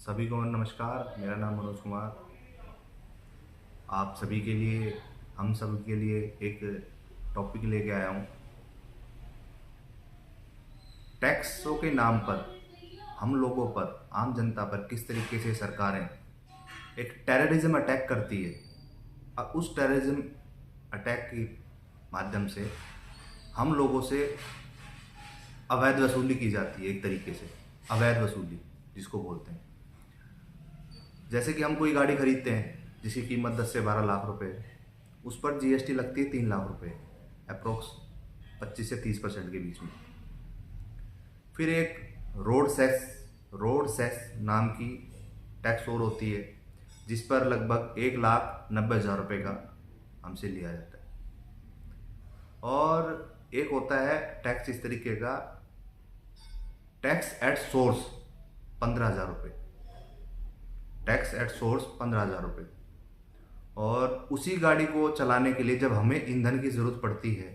सभी को नमस्कार। मेरा नाम मनोज कुमार। आप सभी के लिए, हम सभी के लिए एक टॉपिक लेके आया हूँ। टैक्सों के नाम पर हम लोगों पर, आम जनता पर किस तरीके से सरकारें एक टेररिज्म अटैक करती है। और उस टेररिज्म अटैक के माध्यम से हम लोगों से अवैध वसूली की जाती है। एक तरीके से अवैध वसूली जिसको बोलते हैं। जैसे कि हम कोई गाड़ी खरीदते हैं जिसकी कीमत 10 से 12 लाख रुपए है, उस पर जीएसटी लगती है 3 लाख रुपए, अप्रोक्स 25 से 30% के बीच में। फिर एक रोड सेस नाम की टैक्स और होती है, जिस पर लगभग 1,90,000 रुपये का हमसे लिया जाता है। और एक होता है टैक्स इस तरीके का, टैक्स एट सोर्स 15,000 रुपये, टैक्स एट सोर्स 15,000 रुपये। और उसी गाड़ी को चलाने के लिए जब हमें ईंधन की ज़रूरत पड़ती है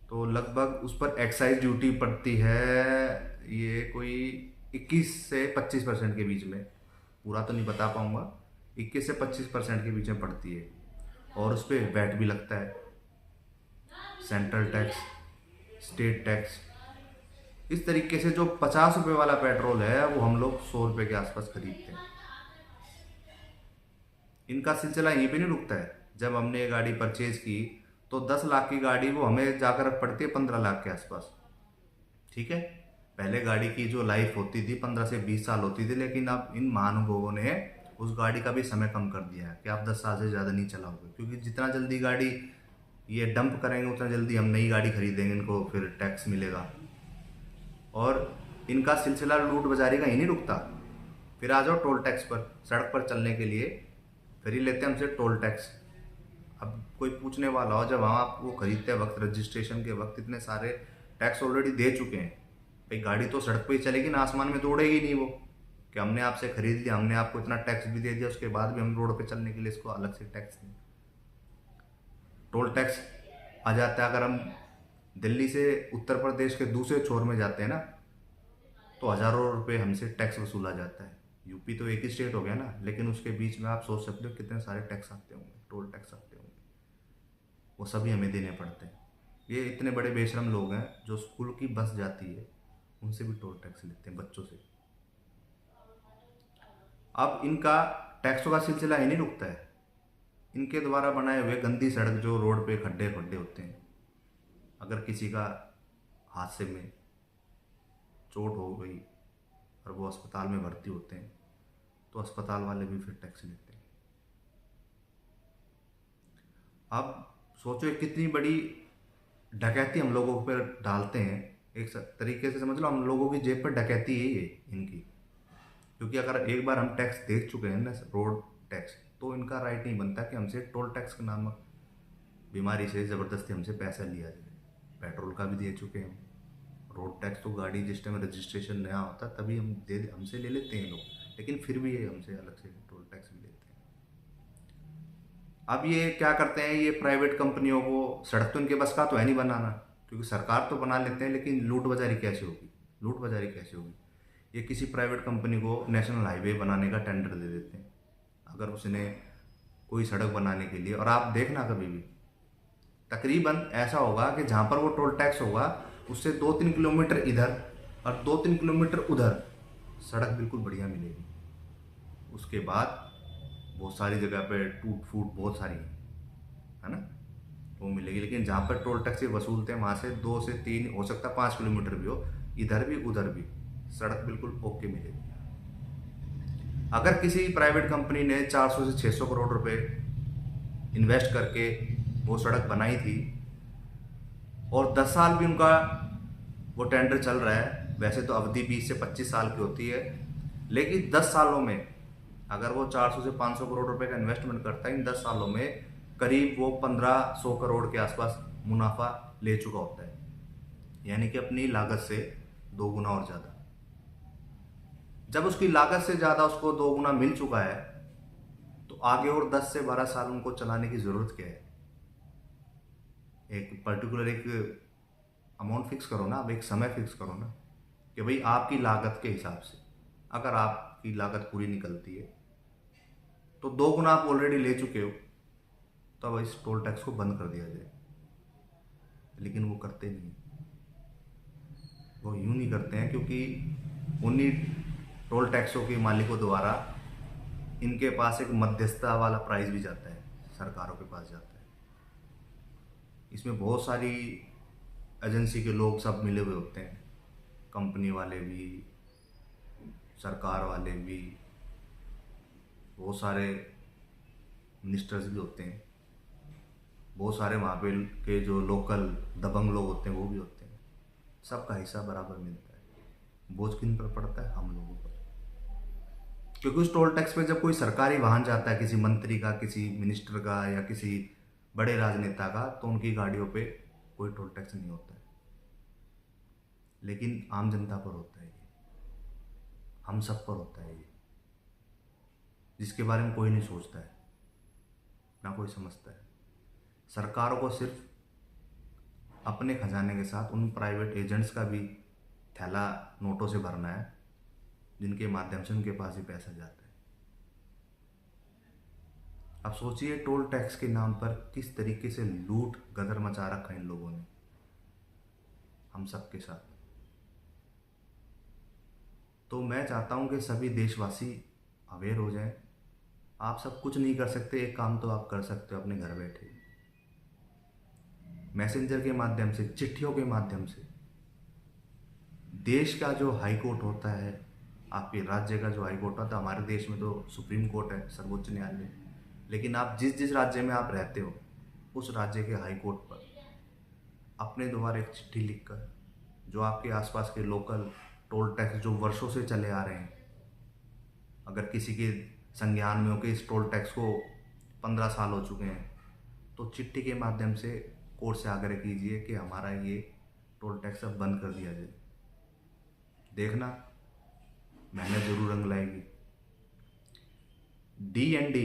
तो लगभग उस पर एक्साइज ड्यूटी पड़ती है। ये कोई 21 से 25% के बीच में, पूरा तो नहीं बता पाऊँगा, 21 से 25% के बीच में पड़ती है। और उस पर वैट भी लगता है, सेंट्रल टैक्स, स्टेट टैक्स। इस तरीके से जो 50 रुपये वाला पेट्रोल है वो हम लोग 100 रुपये के आसपास खरीदते हैं। इनका सिलसिला यहीं पे नहीं रुकता है। जब हमने ये गाड़ी परचेज की तो 10 लाख की गाड़ी वो हमें जाकर पड़ती है 15 लाख के आसपास। ठीक है, पहले गाड़ी की जो लाइफ होती थी 15 से 20 साल होती थी, लेकिन अब इन महानुभावों ने उस गाड़ी का भी समय कम कर दिया है कि आप 10 साल से ज़्यादा नहीं चलाओगे, क्योंकि जितना जल्दी गाड़ी ये डंप करेंगे उतना जल्दी हम नई गाड़ी खरीदेंगे, इनको फिर टैक्स मिलेगा। और इनका सिलसिला लूट बाजारी का ही नहीं रुकता। फिर आ जाओ टोल टैक्स पर। सड़क पर चलने के लिए फिर ही लेते हैं हमसे टोल टैक्स। अब कोई पूछने वाला हो, जब हम आपको खरीदते वक्त, रजिस्ट्रेशन के वक्त इतने सारे टैक्स ऑलरेडी दे चुके हैं, भाई गाड़ी तो सड़क पे ही चलेगी ना, आसमान में तो उड़ेगी नहीं वो, कि हमने आपसे खरीद लिया, हमने आपको इतना टैक्स भी दे दिया, उसके बाद भी हम रोड पे चलने के लिए इसको अलग से टैक्स दें। टोल टैक्स आ जाता है, अगर हम दिल्ली से उत्तर प्रदेश के दूसरे छोर में जाते हैं ना, तो हज़ारों रुपये हमसे टैक्स वसूला जाता है। यूपी तो एक ही स्टेट हो गया ना, लेकिन उसके बीच में आप सोच सकते हो कितने सारे टैक्स आते होंगे, टोल टैक्स आते होंगे, वो सभी हमें देने पड़ते हैं। ये इतने बड़े बेशरम लोग हैं जो स्कूल की बस जाती है उनसे भी टोल टैक्स लेते हैं, बच्चों से। अब इनका टैक्सों का सिलसिला ही नहीं रुकता है। इनके द्वारा बनाए हुए गंदी सड़क, जो रोड पे खड्डे खड्डे होते हैं, अगर किसी का हादसे में चोट हो गई और वो अस्पताल में भर्ती होते हैं तो अस्पताल वाले भी फिर टैक्स लेते हैं। अब सोचो कितनी बड़ी डकैती हम लोगों पर डालते हैं। एक तरीके से समझ लो हम लोगों की जेब पर डकैती है ये इनकी। क्योंकि अगर एक बार हम टैक्स दे चुके हैं ना, रोड टैक्स, तो इनका राइट नहीं बनता कि हमसे टोल टैक्स के नामक बीमारी से ज़बरदस्ती हमसे पैसा लिया जाए। पेट्रोल का भी दे चुके हैं हम। रोड टैक्स तो गाड़ी जिस टाइम रजिस्ट्रेशन नया होता तभी हमसे ले लेते हैं लोग, लेकिन फिर भी ये हमसे अलग से टोल टैक्स भी लेते हैं। अब ये क्या करते हैं, ये प्राइवेट कंपनियों को, सड़क तो इनके बस का तो है नहीं बनाना, क्योंकि सरकार तो बना लेते हैं, लेकिन लूट बाजारी कैसे होगी, लूट बाजारी कैसे होगी। ये किसी प्राइवेट कंपनी को नेशनल हाईवे बनाने का टेंडर दे देते हैं, अगर उसने कोई सड़क बनाने के लिए। और आप देखना कभी भी तकरीबन ऐसा होगा कि जहाँ पर वो टोल टैक्स होगा उससे 2-3 किलोमीटर इधर और 2-3 किलोमीटर उधर सड़क बिल्कुल बढ़िया मिलेगी। उसके बाद बहुत सारी जगह पे टूट फूट बहुत सारी है ना, वो मिलेगी। लेकिन जहाँ पर टोल टैक्स वसूलते हैं वहाँ से 2 से 3, हो सकता है 5 किलोमीटर भी हो, इधर भी उधर भी सड़क बिल्कुल ओके मिलेगी। अगर किसी प्राइवेट कंपनी ने 400 से 600 करोड़ रुपए इन्वेस्ट करके वो सड़क बनाई थी और 10 साल भी उनका वो टेंडर चल रहा है, वैसे तो अवधि 20 से 25 साल की होती है, लेकिन 10 सालों में अगर वो 400 से 500 करोड़ रुपए का इन्वेस्टमेंट करता है, इन 10 सालों में करीब वो 1500 करोड़ के आसपास मुनाफा ले चुका होता है, यानी कि अपनी लागत से 2 गुना और ज़्यादा। जब उसकी लागत से ज़्यादा उसको 2 गुना मिल चुका है तो आगे और 10 से 12 साल उनको चलाने की ज़रूरत क्या है। एक पर्टिकुलर एक अमाउंट फिक्स करो ना, अब एक समय फिक्स करो ना, कि भाई आपकी लागत के हिसाब से अगर आपकी लागत पूरी निकलती है तो 2 गुना आप ऑलरेडी ले चुके हो, तब इस टोल टैक्स को बंद कर दिया जाए। लेकिन वो करते नहीं, वो यूँ नहीं करते हैं क्योंकि उन्हीं टोल टैक्सों के मालिकों द्वारा इनके पास एक मध्यस्थता वाला प्राइस भी जाता है, सरकारों के पास जाता है। इसमें बहुत सारी एजेंसी के लोग सब मिले हुए होते हैं, कंपनी वाले भी, सरकार वाले भी, बहुत सारे मिनिस्टर्स भी होते हैं, बहुत सारे वहाँ पे के जो लोकल दबंग लोग होते हैं वो भी होते हैं। सबका हिस्सा बराबर मिलता है। बोझ किन पर पड़ता है? हम लोगों पर। क्योंकि उस टोल टैक्स पे जब कोई सरकारी वाहन जाता है, किसी मंत्री का, किसी मिनिस्टर का या किसी बड़े राजनेता का, तो उनकी गाड़ियों पे कोई टोल टैक्स नहीं होता है। लेकिन आम जनता पर होता है ये, हम सब पर होता है ये, जिसके बारे में कोई नहीं सोचता है, ना कोई समझता है। सरकारों को सिर्फ अपने खजाने के साथ उन प्राइवेट एजेंट्स का भी थैला नोटों से भरना है, जिनके माध्यम से उनके पास ही पैसा जाता है। अब सोचिए टोल टैक्स के नाम पर किस तरीके से लूट गदर मचा रखा है इन लोगों ने हम सब के साथ। तो मैं चाहता हूं कि सभी देशवासी अवेयर हो जाएं। आप सब कुछ नहीं कर सकते, एक काम तो आप कर सकते हो अपने घर बैठे, मैसेंजर के माध्यम से, चिट्ठियों के माध्यम से। देश का जो हाई कोर्ट होता है, आपके राज्य का जो हाई कोर्ट होता है, हमारे देश में तो सुप्रीम कोर्ट है, सर्वोच्च न्यायालय। लेकिन आप जिस जिस राज्य में आप रहते हो, उस राज्य के हाई कोर्ट पर अपने द्वारा एक चिट्ठी लिखकर, जो आपके आसपास के लोकल टोल टैक्स जो वर्षों से चले आ रहे हैं, अगर किसी के संज्ञान में हो कि इस टोल टैक्स को 15 साल हो चुके हैं, तो चिट्ठी के माध्यम से कोर्ट से आग्रह कीजिए कि हमारा ये टोल टैक्स अब बंद कर दिया जाए। देखना, मेहनत जरूर रंग लाएगी। D&D,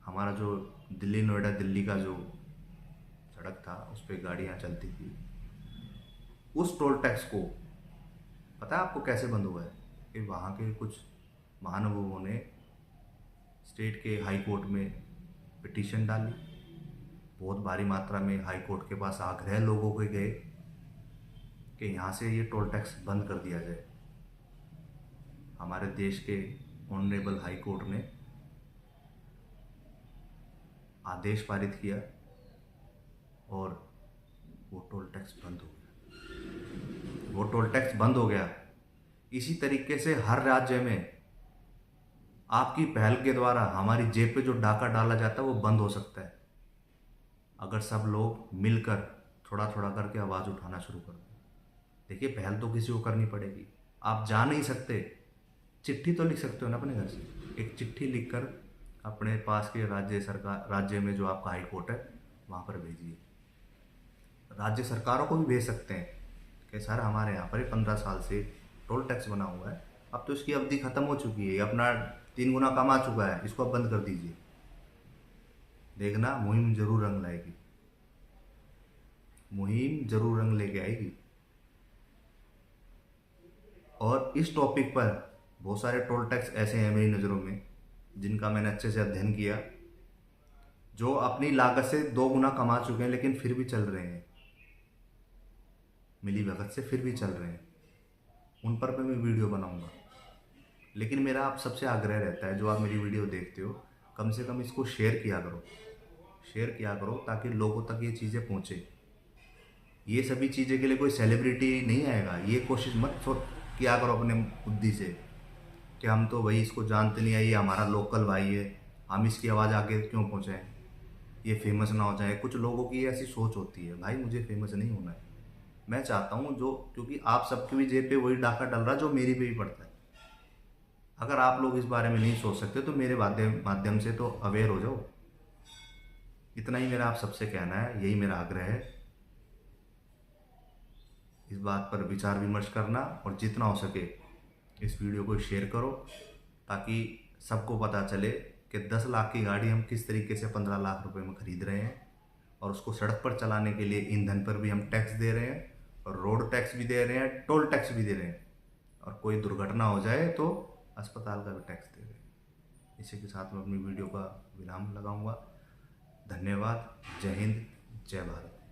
हमारा जो दिल्ली नोएडा दिल्ली का जो सड़क था, उस पर गाड़ियाँ चलती थी, उस टोल टैक्स को पता है आपको कैसे बंद हुआ है? कि वहाँ के कुछ महानुभावों ने स्टेट के हाई कोर्ट में पिटीशन डाली, बहुत भारी मात्रा में हाई कोर्ट के पास आग्रह लोगों के गए कि यहाँ से ये टोल टैक्स बंद कर दिया जाए। हमारे देश के ऑनरेबल हाई कोर्ट ने आदेश पारित किया और वो टोल टैक्स बंद हो गया। वो टोल टैक्स बंद हो गया। इसी तरीके से हर राज्य में आपकी पहल के द्वारा हमारी जेब पे जो डाका डाला जाता है वो बंद हो सकता है, अगर सब लोग मिलकर थोड़ा थोड़ा करके आवाज़ उठाना शुरू कर दें। देखिए, पहल तो किसी को करनी पड़ेगी। आप जा नहीं सकते, चिट्ठी तो लिख सकते हो ना अपने घर से। एक चिट्ठी लिखकर अपने पास के राज्य में जो आपका हाई कोर्ट है वहाँ पर भेजिए। राज्य सरकारों को भी भेज सकते हैं कि सर हमारे यहाँ पर 15 साल से टोल टैक्स बना हुआ है, अब तो इसकी अवधि ख़त्म हो चुकी है, अपना 3 गुना कमा चुका है, इसको अब बंद कर दीजिए। देखना, मुहिम जरूर रंग लाएगी, मुहिम जरूर रंग लेके आएगी। और इस टॉपिक पर बहुत सारे टोल टैक्स ऐसे हैं मेरी नज़रों में, जिनका मैंने अच्छे से अध्ययन किया, जो अपनी लागत से 2 गुना कमा चुके हैं, लेकिन फिर भी चल रहे हैं, मिली भगत से फिर भी चल रहे हैं। उन पर मैं वीडियो बनाऊंगा। लेकिन मेरा आप सबसे आग्रह रहता है, जो आप मेरी वीडियो देखते हो, कम से कम इसको शेयर किया करो, शेयर किया करो, ताकि लोगों तक ये चीज़ें पहुँचे। ये सभी चीज़ें के लिए कोई सेलिब्रिटी नहीं आएगा। ये कोशिश मत किया करो अपने बुद्धि से कि हम तो भाई इसको जानते नहीं है, ये हमारा लोकल भाई है, हम इसकी आवाज़ आगे क्यों पहुँचाएं, ये फेमस ना हो जाए। कुछ लोगों की ऐसी सोच होती है, भाई मुझे फेमस नहीं होना है। मैं चाहता हूँ जो, क्योंकि आप सबकी भी जेब पे वही डाका डल रहा जो मेरी पे भी पड़ता है। अगर आप लोग इस बारे में नहीं सोच सकते तो मेरे माध्यम से तो अवेयर हो जाओ। इतना ही मेरा आप सबसे कहना है, यही मेरा आग्रह है। इस बात पर विचार विमर्श करना और जितना हो सके इस वीडियो को शेयर करो, ताकि सबको पता चले कि 10 लाख की गाड़ी हम किस तरीके से 15 लाख रुपए में ख़रीद रहे हैं, और उसको सड़क पर चलाने के लिए ईंधन पर भी हम टैक्स दे रहे हैं, और रोड टैक्स भी दे रहे हैं, टोल टैक्स भी दे रहे हैं। और कोई दुर्घटना हो जाए तो अस्पताल का भी टैक्स दे रहे हैं। इसी के साथ मैं अपनी वीडियो का विराम लगाऊंगा। धन्यवाद। जय हिंद, जय भारत।